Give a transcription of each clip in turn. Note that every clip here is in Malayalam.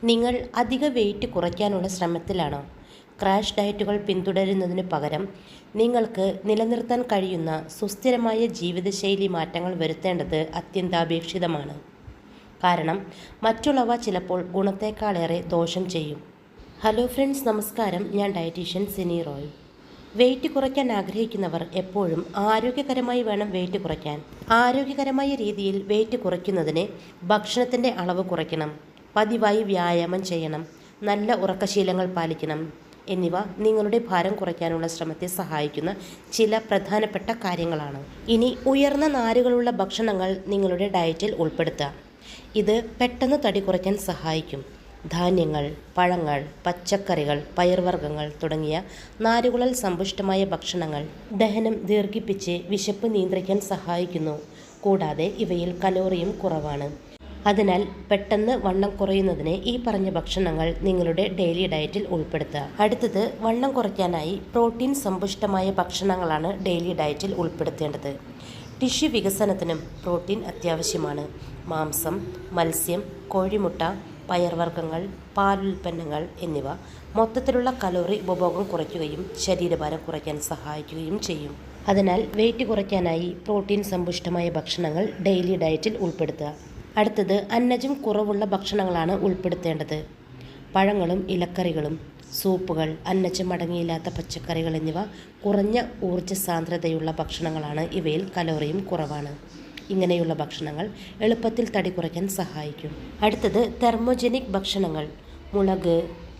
നിങ്ങൾ അധിക വെയിറ്റ് കുറയ്ക്കാനുള്ള ശ്രമത്തിലാണോ? ക്രാഷ് ഡയറ്റുകൾ പിന്തുടരുന്നതിനു പകരം നിങ്ങൾക്ക് നിലനിർത്താൻ കഴിയുന്ന സുസ്ഥിരമായ ജീവിതശൈലി മാറ്റങ്ങൾ വരുത്തേണ്ടത് അത്യന്താപേക്ഷിതമാണ്. കാരണം മറ്റുള്ളവ ചിലപ്പോൾ ഗുണത്തേക്കാളേറെ ദോഷം ചെയ്യും. ഹലോ ഫ്രണ്ട്സ്, നമസ്കാരം. ഞാൻ ഡയറ്റീഷ്യൻ സിനി റോയ്. വെയിറ്റ് കുറയ്ക്കാൻ ആഗ്രഹിക്കുന്നവർ എപ്പോഴും ആരോഗ്യകരമായി വേണം വെയിറ്റ് കുറയ്ക്കാൻ. ആരോഗ്യകരമായ രീതിയിൽ വെയിറ്റ് കുറയ്ക്കുന്നതിന് ഭക്ഷണത്തിൻ്റെ അളവ് കുറയ്ക്കണം, പതിവായി വ്യായാമം ചെയ്യണം, നല്ല ഉറക്കശീലങ്ങൾ പാലിക്കണം എന്നിവ നിങ്ങളുടെ ഭാരം കുറയ്ക്കാനുള്ള ശ്രമത്തെ സഹായിക്കുന്ന ചില പ്രധാനപ്പെട്ട കാര്യങ്ങളാണ്. ഇനി ഉയർന്ന നാരുകളുള്ള ഭക്ഷണങ്ങൾ നിങ്ങളുടെ ഡയറ്റിൽ ഉൾപ്പെടുത്തുക. ഇത് പെട്ടെന്ന് തടി കുറയ്ക്കാൻ സഹായിക്കും. ധാന്യങ്ങൾ, പഴങ്ങൾ, പച്ചക്കറികൾ, പയർവർഗ്ഗങ്ങൾ തുടങ്ങിയ നാരുകളാൽ സമ്പുഷ്ടമായ ഭക്ഷണങ്ങൾ ദഹനം ദീർഘിപ്പിച്ച് വിശപ്പ് നിയന്ത്രിക്കാൻ സഹായിക്കുന്നു. കൂടാതെ ഇവയിൽ കലോറിയും കുറവാണ്. അതിനാൽ പെട്ടെന്ന് വണ്ണം കുറയുന്നതിന് ഈ പറഞ്ഞ ഭക്ഷണങ്ങൾ നിങ്ങളുടെ ഡെയിലി ഡയറ്റിൽ ഉൾപ്പെടുത്തുക. അടുത്തത്, വണ്ണം കുറയ്ക്കാനായി പ്രോട്ടീൻ സമ്പുഷ്ടമായ ഭക്ഷണങ്ങളാണ് ഡെയിലി ഡയറ്റിൽ ഉൾപ്പെടുത്തേണ്ടത്. ടിഷ്യൂ വികസനത്തിനും പ്രോട്ടീൻ അത്യാവശ്യമാണ്. മാംസം, മത്സ്യം, കോഴിമുട്ട, പയർവർഗ്ഗങ്ങൾ, പാലുൽപ്പന്നങ്ങൾ എന്നിവ മൊത്തത്തിലുള്ള കലോറി ഉപഭോഗം കുറയ്ക്കുകയും ശരീരഭാരം കുറയ്ക്കാൻ സഹായിക്കുകയും ചെയ്യും. അതിനാൽ വെയിറ്റ് കുറയ്ക്കാനായി പ്രോട്ടീൻ സമ്പുഷ്ടമായ ഭക്ഷണങ്ങൾ ഡെയിലി ഡയറ്റിൽ ഉൾപ്പെടുത്തുക. അടുത്തത്, അന്നജം കുറവുള്ള ഭക്ഷണങ്ങളാണ് ഉൾപ്പെടുത്തേണ്ടത്. പഴങ്ങളും ഇലക്കറികളും, സൂപ്പുകൾ, അന്നജം അടങ്ങിയില്ലാത്ത പച്ചക്കറികൾ എന്നിവ കുറഞ്ഞ ഊർജ്ജ സാന്ദ്രതയുള്ള ഭക്ഷണങ്ങളാണ്. ഇവയിൽ കലോറിയും കുറവാണ്. ഇങ്ങനെയുള്ള ഭക്ഷണങ്ങൾ എളുപ്പത്തിൽ തടി കുറയ്ക്കാൻ സഹായിക്കും. അടുത്തത്, തെർമോജനിക് ഭക്ഷണങ്ങൾ. മുളക്,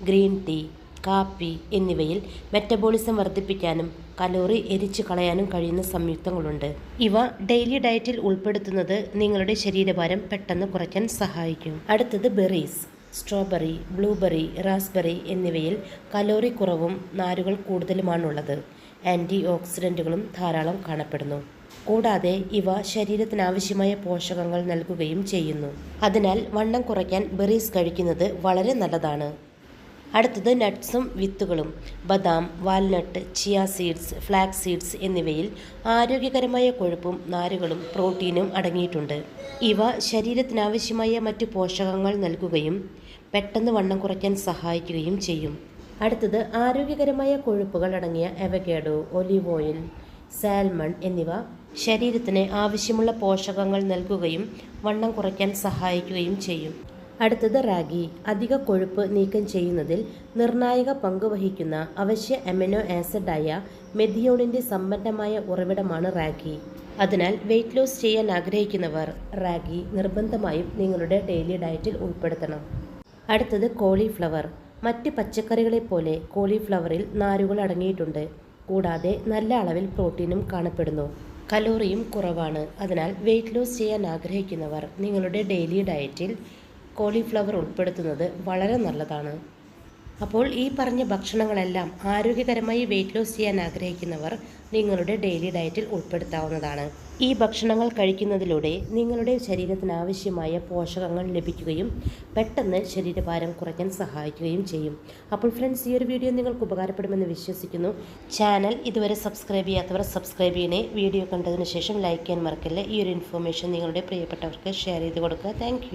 ഗ്രീൻ ടീ, കാപ്പി എന്നിവയിൽ മെറ്റബോളിസം വർദ്ധിപ്പിക്കാനും കലോറി എരിച്ചു കളയാനും കഴിയുന്ന സംയുക്തങ്ങളുണ്ട്. ഇവ ഡെയിലി ഡയറ്റിൽ ഉൾപ്പെടുത്തുന്നത് നിങ്ങളുടെ ശരീരഭാരം പെട്ടെന്ന് കുറയ്ക്കാൻ സഹായിക്കും. അടുത്തത്, ബെറീസ്. സ്ട്രോബെറി, ബ്ലൂബെറി, റാസ്ബെറി എന്നിവയിൽ കലോറി കുറവും നാരുകൾ കൂടുതലുമാണുള്ളത്. ആൻറ്റി ഓക്സിഡൻറ്റുകളും ധാരാളം കാണപ്പെടുന്നു. കൂടാതെ ഇവ ശരീരത്തിനാവശ്യമായ പോഷകങ്ങൾ നൽകുകയും ചെയ്യുന്നു. അതിനാൽ വണ്ണം കുറയ്ക്കാൻ ബെറീസ് കഴിക്കുന്നത് വളരെ നല്ലതാണ്. അടുത്തത്, നട്ട്സും വിത്തുകളും. ബദാം, walnut, chia seeds, flax seeds എന്നിവയിൽ ആരോഗ്യകരമായ കൊഴുപ്പും നാരുകളും പ്രോട്ടീനും അടങ്ങിയിട്ടുണ്ട്. ഇവ ശരീരത്തിനാവശ്യമായ മറ്റ് പോഷകങ്ങൾ നൽകുകയും പെട്ടെന്ന് വണ്ണം കുറയ്ക്കാൻ സഹായിക്കുകയും ചെയ്യും. അടുത്തത്, ആരോഗ്യകരമായ കൊഴുപ്പുകൾ അടങ്ങിയ അവക്കാഡോ, ഒലീവ് ഓയിൽ, സാൽമൺ എന്നിവ ശരീരത്തിന് ആവശ്യമുള്ള പോഷകങ്ങൾ നൽകുകയും വണ്ണം കുറയ്ക്കാൻ സഹായിക്കുകയും ചെയ്യും. അടുത്തത്, റാഗി. അധിക കൊഴുപ്പ് നീക്കം ചെയ്യുന്നതിൽ നിർണായക പങ്ക് വഹിക്കുന്ന അവശ്യ അമിനോ ആസിഡായ മെഥിയോണിൻ്റെ സമ്പന്നമായ ഉറവിടമാണ് റാഗി. അതിനാൽ വെയിറ്റ് ലോസ് ചെയ്യാൻ ആഗ്രഹിക്കുന്നവർ റാഗി നിർബന്ധമായും നിങ്ങളുടെ ഡെയിലി ഡയറ്റിൽ ഉൾപ്പെടുത്തണം. അടുത്തത്, കോളിഫ്ലവർ. മറ്റ് പച്ചക്കറികളെപ്പോലെ കോളിഫ്ലവറിൽ നാരുകൾ അടങ്ങിയിട്ടുണ്ട്. കൂടാതെ നല്ല അളവിൽ പ്രോട്ടീനും കാണപ്പെടുന്നു. കലോറിയും കുറവാണ്. അതിനാൽ വെയിറ്റ് ലോസ് ചെയ്യാൻ ആഗ്രഹിക്കുന്നവർ നിങ്ങളുടെ ഡെയിലി ഡയറ്റിൽ കോളിഫ്ലവർ ഉൾപ്പെടുത്തുന്നത് വളരെ നല്ലതാണ്. അപ്പോൾ ഈ പറഞ്ഞ ഭക്ഷണങ്ങളെല്ലാം ആരോഗ്യകരമായി വെയിറ്റ് ലോസ് ചെയ്യാൻ ആഗ്രഹിക്കുന്നവർ നിങ്ങളുടെ ഡെയിലി ഡയറ്റിൽ ഉൾപ്പെടുത്താവുന്നതാണ്. ഈ ഭക്ഷണങ്ങൾ കഴിക്കുന്നതിലൂടെ നിങ്ങളുടെ ശരീരത്തിന് ആവശ്യമായ പോഷകങ്ങൾ ലഭിക്കുകയും പെട്ടെന്ന് ശരീരഭാരം കുറയ്ക്കാൻ സഹായിക്കുകയും ചെയ്യും. അപ്പോൾ ഫ്രണ്ട്സ്, ഈ ഒരു വീഡിയോ നിങ്ങൾക്ക് ഉപകാരപ്പെടുമെന്ന് വിശ്വസിക്കുന്നു. ചാനൽ ഇതുവരെ സബ്സ്ക്രൈബ് ചെയ്യാത്തവർ സബ്സ്ക്രൈബ് ചെയ്യണേ. വീഡിയോ കണ്ടതിന് ശേഷം ലൈക്ക് ചെയ്യാൻ മറക്കല്ലേ. ഈ ഒരു ഇൻഫോർമേഷൻ നിങ്ങളുടെ പ്രിയപ്പെട്ടവർക്ക് ഷെയർ ചെയ്ത് കൊടുക്കുക. താങ്ക്